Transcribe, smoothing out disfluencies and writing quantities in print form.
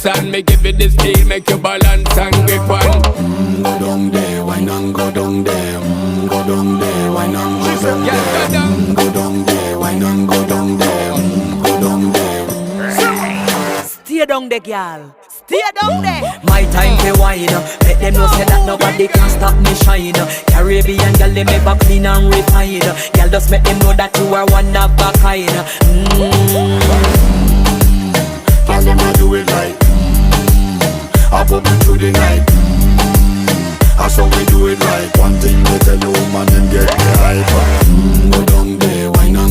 dance and me give it this feel, make you balance and grip on. Go down there, why not go down there? Go down there, why not go down there? Go down there, why not go down there? Go down there. Stay down there, girl. Stay down there. My time to wine. Let them know say that nobody can stop me shine. Caribbean girl, they make back clean and refine. Girl, just make them know that you are one of a kind. Tell them I do it right. I pop it through the night. That's how we do it right. One thing we tell you, man, them get me hype.